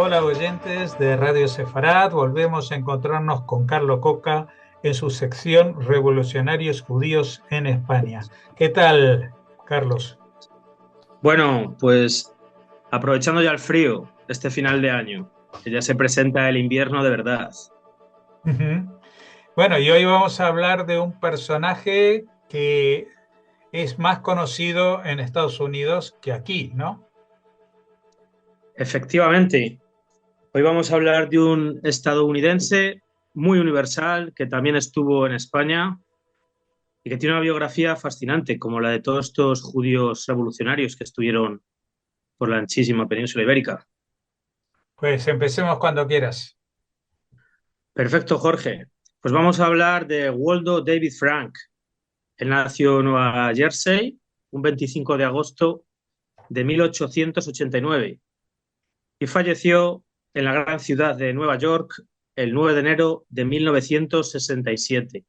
Hola oyentes de Radio Sefarad, volvemos a encontrarnos con Carlos Coca en su sección Revolucionarios Judíos en España. ¿Qué tal, Carlos? Bueno, pues aprovechando ya el frío, este final de año, que ya se presenta el invierno de verdad. Ujú. Bueno, y hoy vamos a hablar de un personaje que es más conocido en Estados Unidos que aquí, ¿no? Efectivamente, hoy vamos a hablar de un estadounidense muy universal que también estuvo en España y que tiene una biografía fascinante, como la de todos estos judíos revolucionarios que estuvieron por la anchísima península ibérica. Pues empecemos cuando quieras. Perfecto, Jorge. Pues vamos a hablar de Waldo David Frank. Él nació en Nueva Jersey un 25 de agosto de 1889 y falleció en la gran ciudad de Nueva York el 9 de enero de 1967.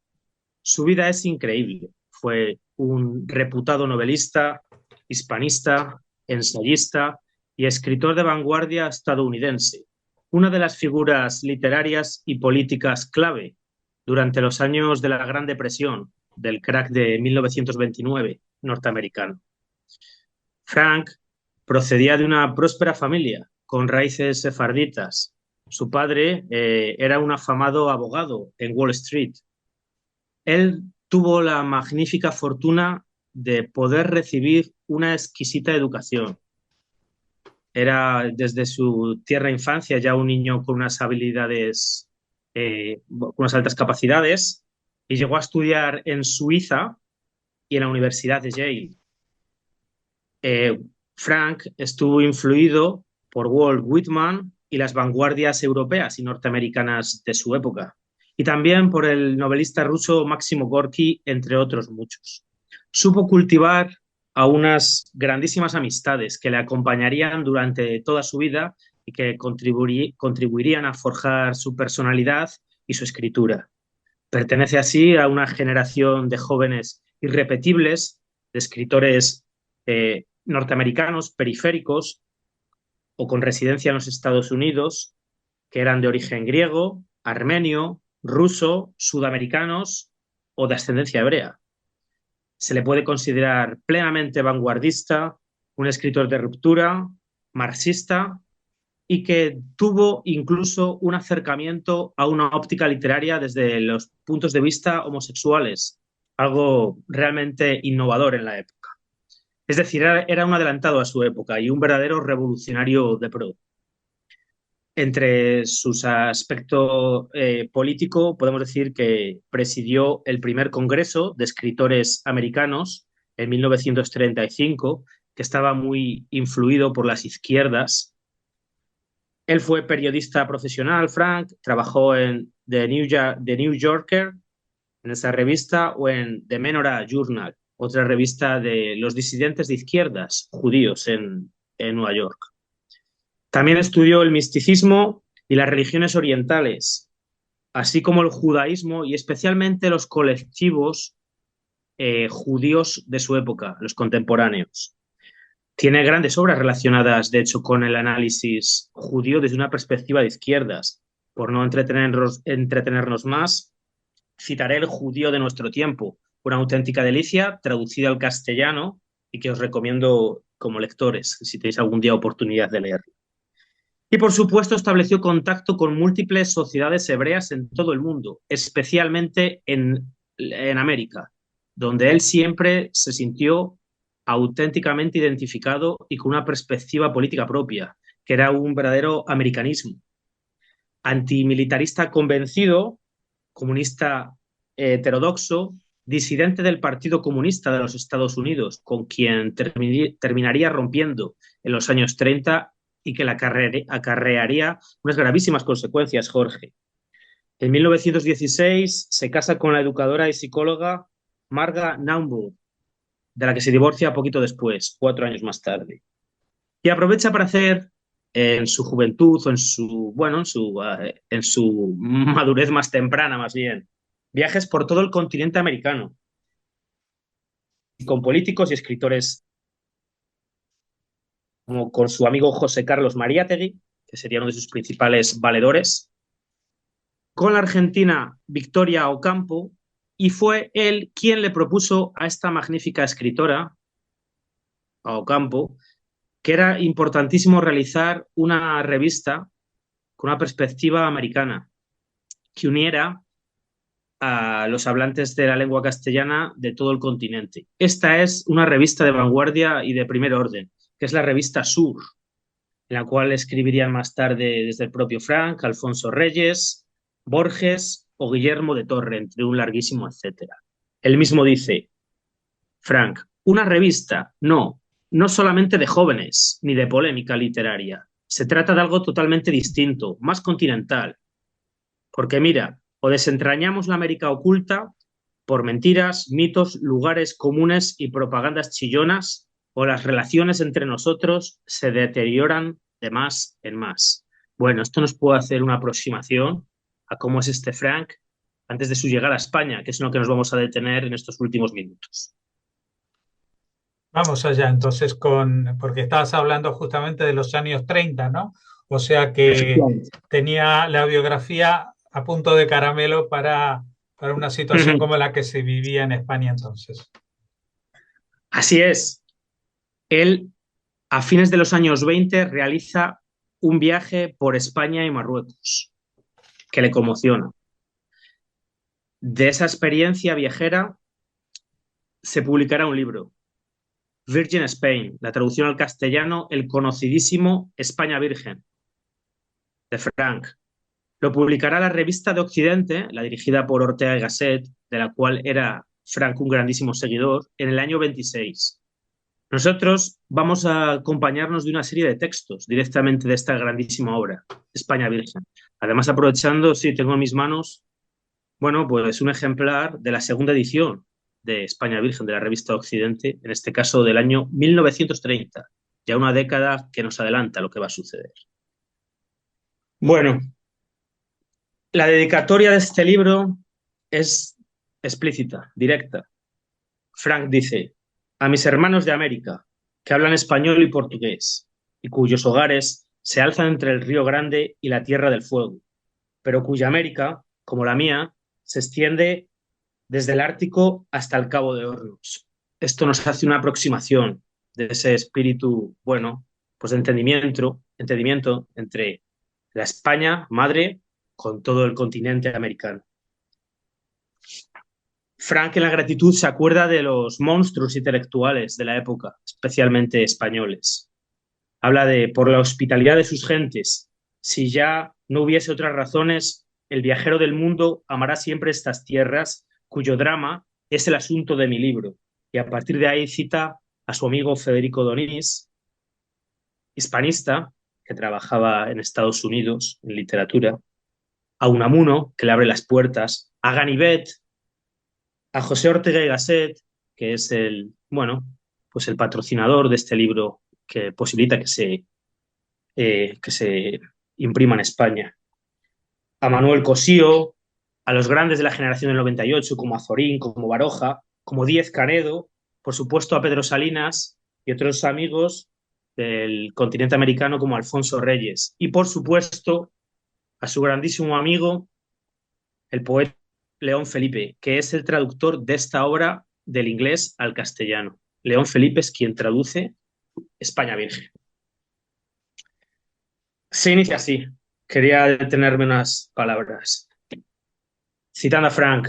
Su vida es increíble. Fue un reputado novelista, hispanista, ensayista y escritor de vanguardia estadounidense, una de las figuras literarias y políticas clave durante los años de la Gran Depresión, del crack de 1929 norteamericano. Frank procedía de una próspera familia con raíces sefarditas. Su padre era un afamado abogado en Wall Street. Él tuvo la magnífica fortuna de poder recibir una exquisita educación. Era desde su tierna infancia ya un niño con unas habilidades, con unas altas capacidades, y llegó a estudiar en Suiza y en la Universidad de Yale. Eh, Frank estuvo influido por Walt Whitman y las vanguardias europeas y norteamericanas de su época, y también por el novelista ruso Máximo Gorki, entre otros muchos. Supo cultivar a unas grandísimas amistades que le acompañarían durante toda su vida y que contribuirían a forjar su personalidad y su escritura. Pertenece así a una generación de jóvenes irrepetibles, de escritores norteamericanos periféricos o con residencia en los Estados Unidos, que eran de origen griego, armenio, ruso, sudamericanos o de ascendencia hebrea. Se le puede considerar plenamente vanguardista, un escritor de ruptura, marxista y que tuvo incluso un acercamiento a una óptica literaria desde los puntos de vista homosexuales, algo realmente innovador en la época. Es decir, era un adelantado a su época y un verdadero revolucionario de pro. Entre sus aspectos político, podemos decir que presidió el primer Congreso de Escritores Americanos en 1935, que estaba muy influido por las izquierdas. Él fue periodista profesional, Frank, trabajó en The New Yorker, en esa revista, o en The Menorah Journal, otra revista de los disidentes de izquierdas judíos en Nueva York. También estudió el misticismo y las religiones orientales, así como el judaísmo y especialmente los colectivos judíos de su época, los contemporáneos. Tiene grandes obras relacionadas, de hecho, con el análisis judío desde una perspectiva de izquierdas. Por no entretenernos más, citaré El judío de nuestro tiempo, una auténtica delicia, traducida al castellano y que os recomiendo como lectores, si tenéis algún día oportunidad de leerlo. Y por supuesto estableció contacto con múltiples sociedades hebreas en todo el mundo, especialmente en América, donde él siempre se sintió auténticamente identificado y con una perspectiva política propia, que era un verdadero americanismo. Antimilitarista convencido, comunista heterodoxo, disidente del Partido Comunista de los Estados Unidos, con quien terminaría rompiendo en los años 30 y que le acarrearía unas gravísimas consecuencias, Jorge. En 1916 se casa con la educadora y psicóloga Marga Naumburg, de la que se divorcia poquito después, 4 años más tarde. Y aprovecha para hacer en su juventud o en su madurez más temprana, más bien, viajes por todo el continente americano, con políticos y escritores como con su amigo José Carlos Mariátegui, que sería uno de sus principales valedores, con la argentina Victoria Ocampo, y fue él quien le propuso a esta magnífica escritora, a Ocampo, que era importantísimo realizar una revista con una perspectiva americana que uniera a los hablantes de la lengua castellana de todo el continente. Esta es una revista de vanguardia y de primer orden, que es la revista Sur, en la cual escribirían más tarde desde el propio Frank, Alfonso Reyes, Borges o Guillermo de Torre, entre un larguísimo etcétera. Él mismo dice, Frank, una revista, no solamente de jóvenes, ni de polémica literaria. Se trata de algo totalmente distinto, más continental. Porque mira, o desentrañamos la América oculta por mentiras, mitos, lugares comunes y propagandas chillonas, o las relaciones entre nosotros se deterioran de más en más. Bueno, esto nos puede hacer una aproximación a cómo es este Frank antes de su llegada a España, que es en lo que nos vamos a detener en estos últimos minutos. Vamos allá entonces porque estabas hablando justamente de los años 30, ¿no? O sea que tenía la biografía a punto de caramelo para una situación como la que se vivía en España entonces. Así es. Él, a fines de los años 20, realiza un viaje por España y Marruecos, que le conmociona. De esa experiencia viajera se publicará un libro, Virgin Spain, la traducción al castellano, el conocidísimo España Virgen, de Frank. Lo publicará la Revista de Occidente, la dirigida por Ortega y Gasset, de la cual era Frank un grandísimo seguidor, en el año 26. Nosotros vamos a acompañarnos de una serie de textos directamente de esta grandísima obra, España Virgen. Además, aprovechando, sí, tengo en mis manos, bueno, pues un ejemplar de la segunda edición de España Virgen, de la Revista Occidente, en este caso del año 1930, ya una década que nos adelanta lo que va a suceder. Bueno, la dedicatoria de este libro es explícita, directa. Frank dice, a mis hermanos de América, que hablan español y portugués, y cuyos hogares se alzan entre el Río Grande y la Tierra del Fuego, pero cuya América, como la mía, se extiende desde el Ártico hasta el Cabo de Hornos. Esto nos hace una aproximación de ese espíritu, bueno, pues de entendimiento entre la España madre con todo el continente americano. Frank en la gratitud se acuerda de los monstruos intelectuales de la época, especialmente españoles. Habla de por la hospitalidad de sus gentes. Si ya no hubiese otras razones, el viajero del mundo amará siempre estas tierras, cuyo drama es el asunto de mi libro. Y a partir de ahí cita a su amigo Federico Donís, hispanista, que trabajaba en Estados Unidos en literatura, a Unamuno, que le abre las puertas, a Ganivet, a José Ortega y Gasset, que es bueno, pues el patrocinador de este libro que posibilita que se imprima en España, a Manuel Cosío, a los grandes de la generación del 98, como Azorín, como Baroja, como Díez Canedo, por supuesto a Pedro Salinas y otros amigos del continente americano como Alfonso Reyes, y por supuesto a su grandísimo amigo, el poeta León Felipe, que es el traductor de esta obra del inglés al castellano. León Felipe es quien traduce España Virgen. Se inicia así. Quería detenerme unas palabras. Citando a Frank,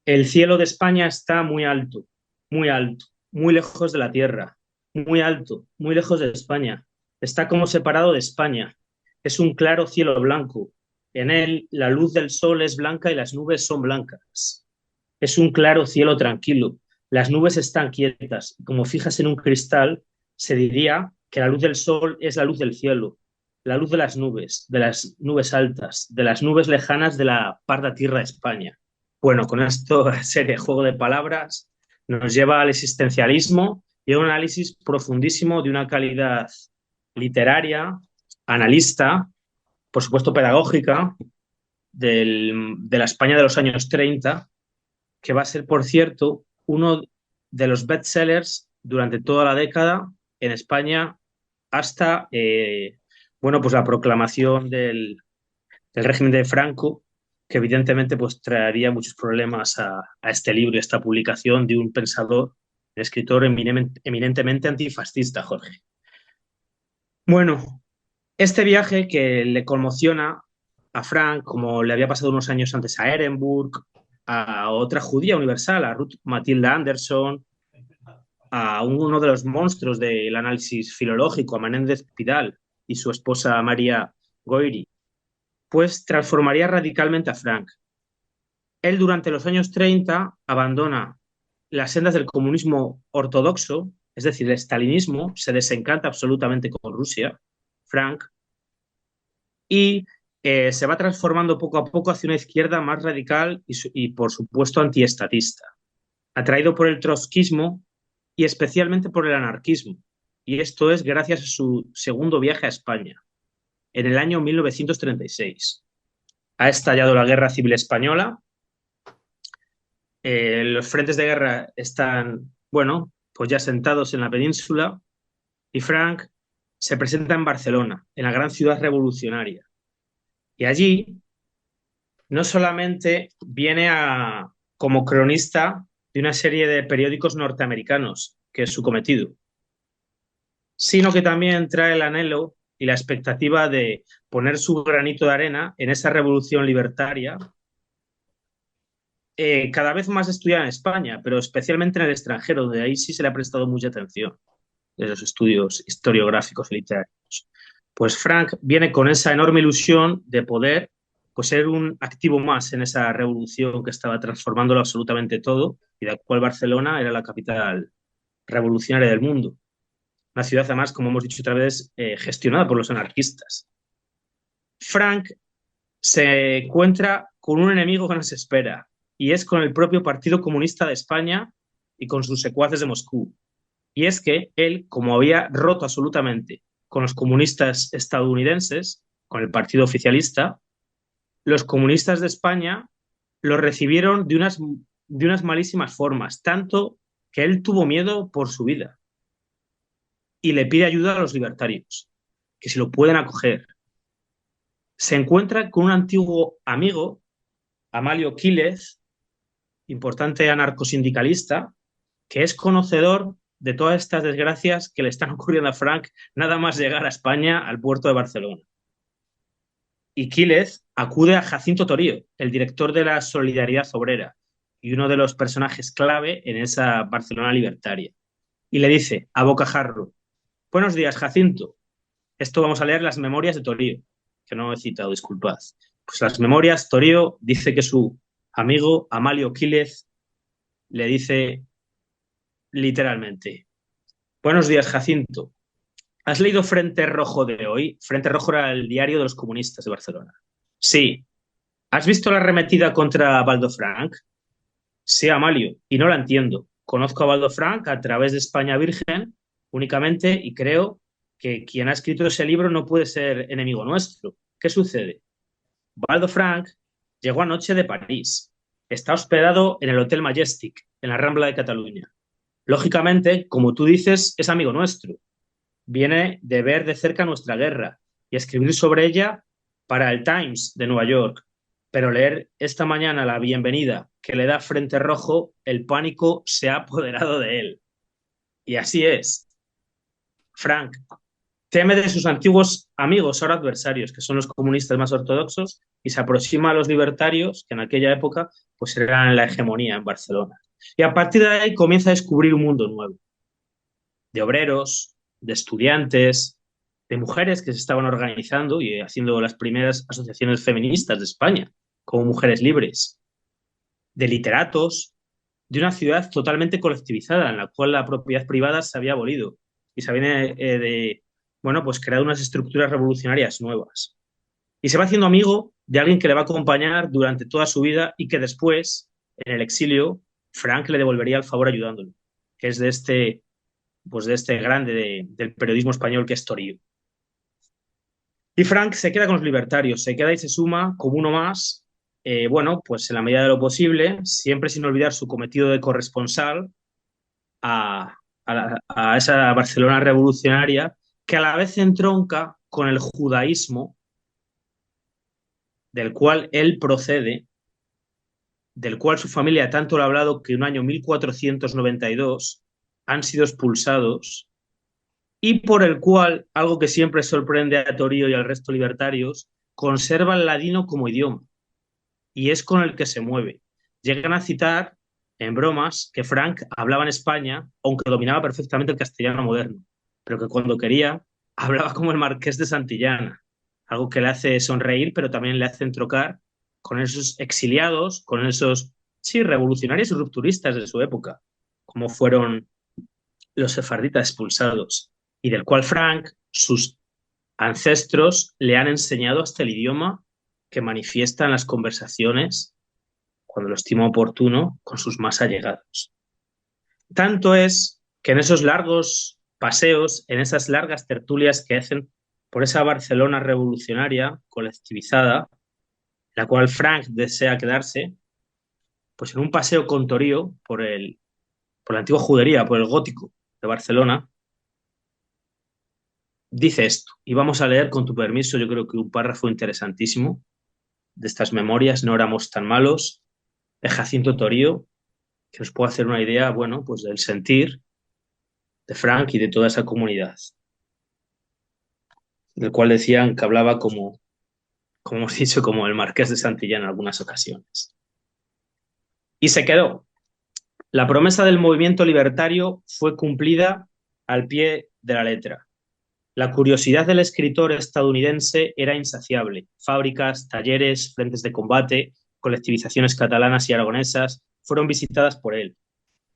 el cielo de España está muy alto, muy lejos de la tierra, muy alto, muy lejos de España. Está como separado de España. Es un claro cielo blanco. En él la luz del sol es blanca y las nubes son blancas. Es un claro cielo tranquilo. Las nubes están quietas. Como fijas en un cristal, se diría que la luz del sol es la luz del cielo, la luz de las nubes altas, de las nubes lejanas de la parda tierra de España. Bueno, con esto, serie juego de palabras, nos lleva al existencialismo y a un análisis profundísimo de una calidad literaria, analista, por supuesto pedagógica, de la España de los años 30, que va a ser, por cierto, uno de los bestsellers durante toda la década en España hasta, bueno, pues la proclamación del régimen de Franco, que evidentemente pues traería muchos problemas a este libro y a esta publicación de un pensador, un escritor eminentemente antifascista, Jorge. Bueno, este viaje que le conmociona a Frank, como le había pasado unos años antes a Ehrenburg, a otra judía universal, a Ruth Matilda Anderson, a uno de los monstruos del análisis filológico, a Menéndez Pidal y su esposa María Goiri, pues transformaría radicalmente a Frank. Él durante los años 30 abandona las sendas del comunismo ortodoxo, es decir, el estalinismo, se desencanta absolutamente con Rusia, Frank, y se va transformando poco a poco hacia una izquierda más radical y por supuesto, antiestatista, atraído por el trotskismo y especialmente por el anarquismo. Y esto es gracias a su segundo viaje a España, en el año 1936. Ha estallado la Guerra Civil Española. Los frentes de guerra están, bueno, pues ya sentados en la península y Frank se presenta en Barcelona, en la gran ciudad revolucionaria. Y allí no solamente viene como cronista de una serie de periódicos norteamericanos, que es su cometido, sino que también trae el anhelo y la expectativa de poner su granito de arena en esa revolución libertaria, cada vez más estudiada en España, pero especialmente en el extranjero, donde ahí sí se le ha prestado mucha atención de los estudios historiográficos y literarios. Pues Frank viene con esa enorme ilusión de poder pues, ser un activo más en esa revolución que estaba transformándolo absolutamente todo y de la cual Barcelona era la capital revolucionaria del mundo. Una ciudad, además, como hemos dicho otra vez, gestionada por los anarquistas. Frank se encuentra con un enemigo que nos espera, y es con el propio Partido Comunista de España y con sus secuaces de Moscú. Y es que él, como había roto absolutamente con los comunistas estadounidenses, con el partido oficialista, los comunistas de España lo recibieron de unas malísimas formas, tanto que él tuvo miedo por su vida y le pide ayuda a los libertarios, que si lo pueden acoger. Se encuentra con un antiguo amigo, Amalio Quílez, importante anarcosindicalista, que es conocedor de todas estas desgracias que le están ocurriendo a Frank nada más llegar a España, al puerto de Barcelona. Y Quílez acude a Jacinto Torío, el director de la Solidaridad Obrera y uno de los personajes clave en esa Barcelona libertaria. Y le dice a bocajarro: buenos días, Jacinto. Esto vamos a leer las memorias de Torío, que no he citado, disculpad. Pues las memorias, Torío dice que su amigo Amalio Quílez le dice literalmente: buenos días, Jacinto. ¿Has leído Frente Rojo de hoy? Frente Rojo era el diario de los comunistas de Barcelona. Sí. ¿Has visto la arremetida contra Baldo Frank? Sí, Amalio, y no la entiendo. Conozco a Baldo Frank a través de España Virgen únicamente y creo que quien ha escrito ese libro no puede ser enemigo nuestro. ¿Qué sucede? Baldo Frank llegó anoche de París. Está hospedado en el Hotel Majestic, en la Rambla de Cataluña. Lógicamente, como tú dices, es amigo nuestro. Viene de ver de cerca nuestra guerra y escribir sobre ella para el Times de Nueva York. Pero leer esta mañana la bienvenida que le da Frente Rojo, el pánico se ha apoderado de él. Y así es. Frank teme de sus antiguos amigos, ahora adversarios, que son los comunistas más ortodoxos, y se aproxima a los libertarios, que en aquella época pues eran la hegemonía en Barcelona. Y a partir de ahí comienza a descubrir un mundo nuevo, de obreros, de estudiantes, de mujeres que se estaban organizando y haciendo las primeras asociaciones feministas de España, como Mujeres Libres, de literatos, de una ciudad totalmente colectivizada, en la cual la propiedad privada se había abolido y se habían bueno, pues creado unas estructuras revolucionarias nuevas. Y se va haciendo amigo de alguien que le va a acompañar durante toda su vida y que después, en el exilio, Frank le devolvería el favor ayudándolo, que es de este grande del periodismo español que es Torío. Y Frank se queda con los libertarios, se queda y se suma como uno más, bueno, pues en la medida de lo posible, siempre sin olvidar su cometido de corresponsal a esa Barcelona revolucionaria, que a la vez entronca con el judaísmo del cual él procede, del cual su familia tanto lo ha hablado que en un año 1492 han sido expulsados y por el cual, algo que siempre sorprende a Torío y al resto de libertarios, conserva el ladino como idioma y es con el que se mueve. Llegan a citar en bromas que Frank hablaba en España, aunque dominaba perfectamente el castellano moderno, pero que cuando quería hablaba como el marqués de Santillana, algo que le hace sonreír, pero también le hace entrocar con esos exiliados, con esos, sí, revolucionarios y rupturistas de su época, como fueron los sefarditas expulsados, y del cual Frank, sus ancestros, le han enseñado hasta el idioma que manifiesta en las conversaciones, cuando lo estima oportuno, con sus más allegados. Tanto es que en esos largos paseos, en esas largas tertulias que hacen por esa Barcelona revolucionaria, colectivizada, la cual Frank desea quedarse, pues en un paseo con Torío por la antigua judería, por el gótico de Barcelona, dice esto, y vamos a leer con tu permiso, yo creo que un párrafo interesantísimo de estas memorias, No éramos tan malos, de Jacinto Torío, que nos puede hacer una idea, bueno, pues del sentir de Frank y de toda esa comunidad, del cual decían que hablaba como hemos dicho, como el marqués de Santillán en algunas ocasiones. Y se quedó. La promesa del movimiento libertario fue cumplida al pie de la letra. La curiosidad del escritor estadounidense era insaciable. Fábricas, talleres, frentes de combate, colectivizaciones catalanas y aragonesas fueron visitadas por él.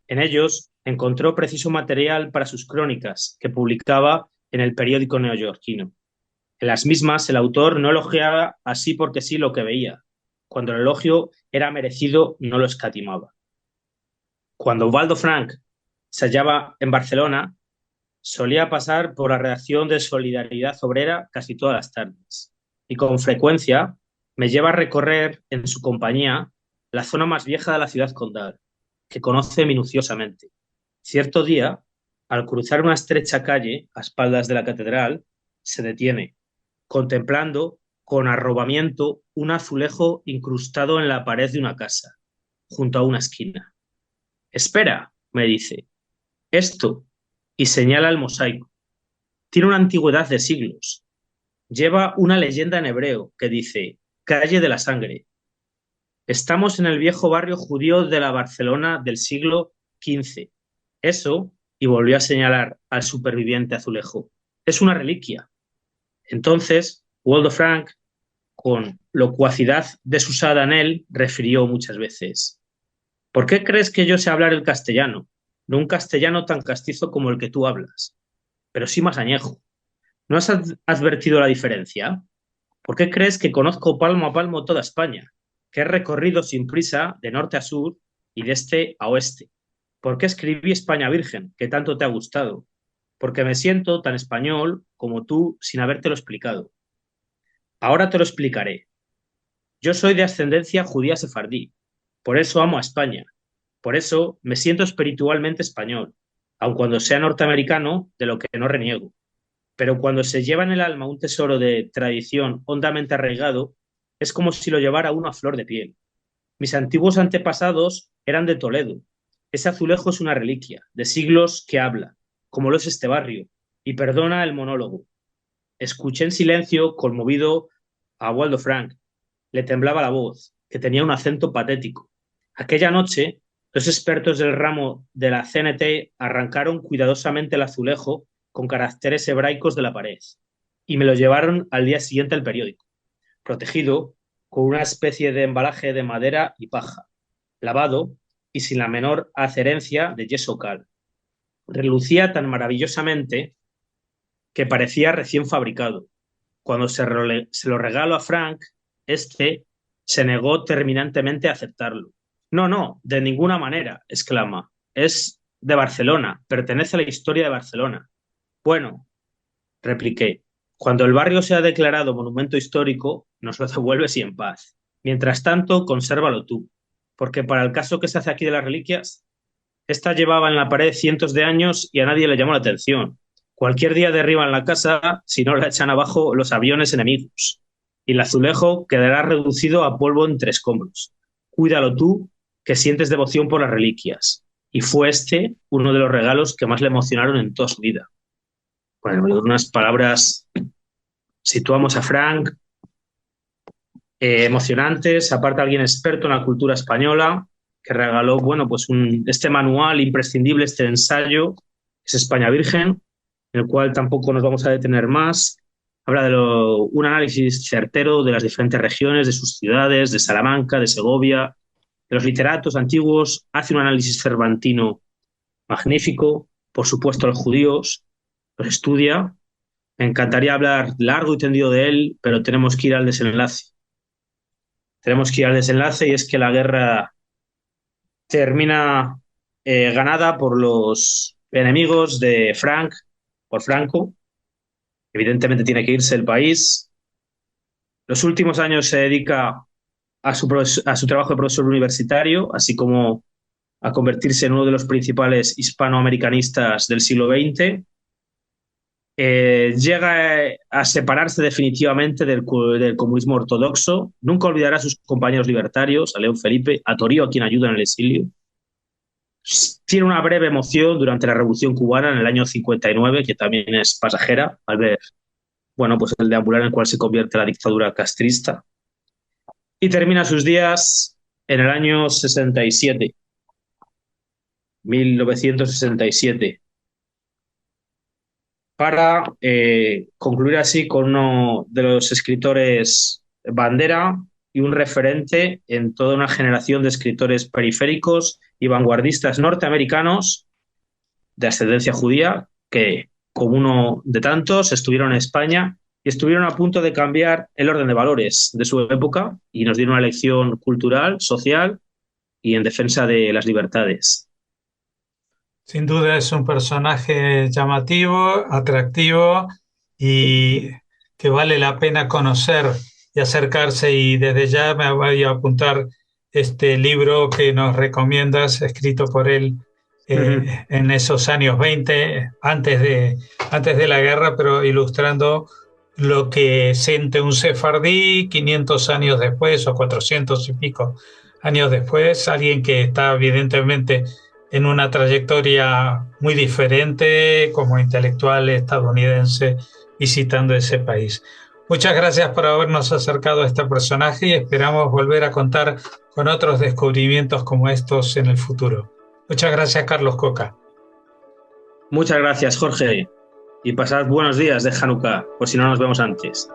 En ellos encontró preciso material para sus crónicas, que publicaba en el periódico neoyorquino. En las mismas, el autor no elogiaba así porque sí lo que veía. Cuando el elogio era merecido, no lo escatimaba. Cuando Ubaldo Frank se hallaba en Barcelona, solía pasar por la redacción de Solidaridad Obrera casi todas las tardes y con frecuencia me lleva a recorrer en su compañía la zona más vieja de la ciudad condal, que conoce minuciosamente. Cierto día, al cruzar una estrecha calle a espaldas de la catedral, se detiene, contemplando con arrobamiento un azulejo incrustado en la pared de una casa, junto a una esquina. «Espera», me dice, «esto», y señala el mosaico. Tiene una antigüedad de siglos. Lleva una leyenda en hebreo que dice «Calle de la Sangre». Estamos en el viejo barrio judío de la Barcelona del siglo XV. Eso, y volvió a señalar al superviviente azulejo, es una reliquia. Entonces, Waldo Frank, con locuacidad desusada en él, refirió muchas veces: «¿Por qué crees que yo sé hablar el castellano? No un castellano tan castizo como el que tú hablas, pero sí más añejo. ¿No has advertido la diferencia? ¿Por qué crees que conozco palmo a palmo toda España? Que he recorrido sin prisa de norte a sur y de este a oeste. ¿Por qué escribí España Virgen, que tanto te ha gustado? Porque me siento tan español como tú sin habértelo explicado. Ahora te lo explicaré. Yo soy de ascendencia judía sefardí, por eso amo a España, por eso me siento espiritualmente español, aun cuando sea norteamericano, de lo que no reniego. Pero cuando se lleva en el alma un tesoro de tradición hondamente arraigado, es como si lo llevara uno a flor de piel. Mis antiguos antepasados eran de Toledo. Ese azulejo es una reliquia, de siglos que habla, como lo es este barrio, y perdona el monólogo. Escuché en silencio, conmovido, a Waldo Frank. Le temblaba la voz, que tenía un acento patético. Aquella noche, los expertos del ramo de la CNT arrancaron cuidadosamente el azulejo con caracteres hebraicos de la pared y me lo llevaron al día siguiente al periódico, protegido con una especie de embalaje de madera y paja, lavado y sin la menor adherencia de yeso cal. Relucía tan maravillosamente que parecía recién fabricado. Cuando se lo regalo a Frank, este se negó terminantemente a aceptarlo. «No, no, de ninguna manera», exclama. «Es de Barcelona, pertenece a la historia de Barcelona». «Bueno», repliqué, «cuando el barrio sea declarado monumento histórico, nos lo devuelves y en paz. Mientras tanto, consérvalo tú, porque para el caso que se hace aquí de las reliquias, esta llevaba en la pared cientos de años y a nadie le llamó la atención. Cualquier día derriban la casa si no la echan abajo los aviones enemigos. Y el azulejo quedará reducido a polvo entre escombros. Cuídalo tú, que sientes devoción por las reliquias. Y fue este uno de los regalos que más le emocionaron en toda su vida. Bueno, con unas palabras situamos a Frank, emocionantes, aparte alguien experto en la cultura española, que regaló, bueno, pues este manual imprescindible, este ensayo, es España Virgen, en el cual tampoco nos vamos a detener más. Habla de un análisis certero de las diferentes regiones, de sus ciudades, de Salamanca, de Segovia, de los literatos antiguos, hace un análisis cervantino magnífico, por supuesto los judíos, los estudia. Me encantaría hablar largo y tendido de él, pero tenemos que ir al desenlace. Tenemos que ir al desenlace y es que la guerra termina ganada por los enemigos de Frank, por Franco. Evidentemente tiene que irse del país. Los últimos años se dedica a su trabajo de profesor universitario, así como a convertirse en uno de los principales hispanoamericanistas del siglo XX. Llega a separarse definitivamente del comunismo ortodoxo. Nunca olvidará a sus compañeros libertarios, a León Felipe, a Torío, a quien ayuda en el exilio. Tiene una breve emoción durante la Revolución Cubana en el año 59, que también es pasajera, al ver, bueno, pues el deambular en el cual se convierte la dictadura castrista. Y termina sus días en el año 67, 1967, para concluir así con uno de los escritores bandera y un referente en toda una generación de escritores periféricos y vanguardistas norteamericanos de ascendencia judía que, como uno de tantos, estuvieron en España y estuvieron a punto de cambiar el orden de valores de su época y nos dieron una lección cultural, social y en defensa de las libertades. Sin duda es un personaje llamativo, atractivo y que vale la pena conocer y acercarse. Y desde ya me voy a apuntar este libro que nos recomiendas, escrito por él en esos años 20, antes de la guerra, pero ilustrando lo que siente un sefardí 500 años después o 400 y pico años después, alguien que está evidentemente en una trayectoria muy diferente como intelectual estadounidense visitando ese país. Muchas gracias por habernos acercado a este personaje y esperamos volver a contar con otros descubrimientos como estos en el futuro. Muchas gracias, Carlos Coca. Muchas gracias, Jorge. Y pasad buenos días de Hanukkah, por si no nos vemos antes.